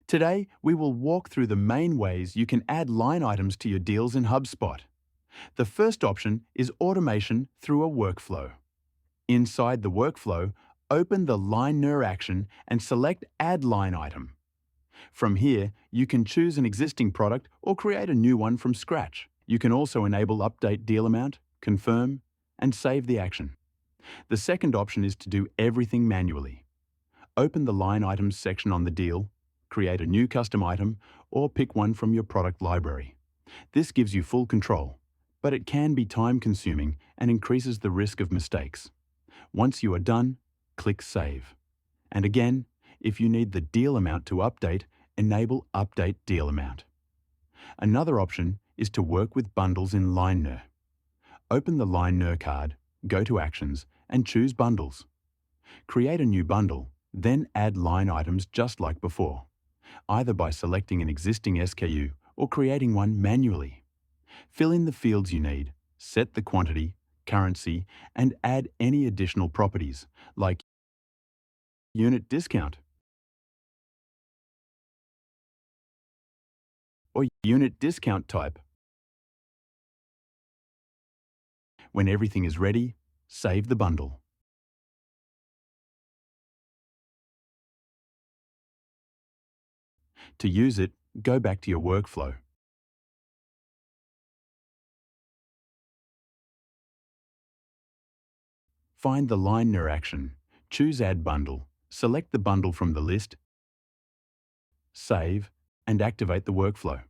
Today, we will walk through the main ways you can add line items to your deals in HubSpot. The first option is automation through a workflow. Inside the workflow, open the Line Ner action and select Add Line Item. From here, you can choose an existing product or create a new one from scratch. You can also enable Update Deal Amount, confirm, and save the action. The second option is to do everything manually. Open the Line Items section on the deal, create a new custom item, or pick one from your product library. This gives you full control, but it can be time-consuming and increases the risk of mistakes. Once you are done, click Save. And again, if you need the deal amount to update, enable Update Deal Amount. Another option is to work with bundles in Line Ner. Open the Line Ner card, go to Actions, and choose Bundles. Create a new bundle, then add line items just like before, either by selecting an existing SKU or creating one manually. Fill in the fields you need, set the quantity, currency, and add any additional properties, like unit discount or unit discount type. When everything is ready, save the bundle. To use it, go back to your workflow. Find the Line Ner action, choose Add Bundle, select the bundle from the list, save, and activate the workflow.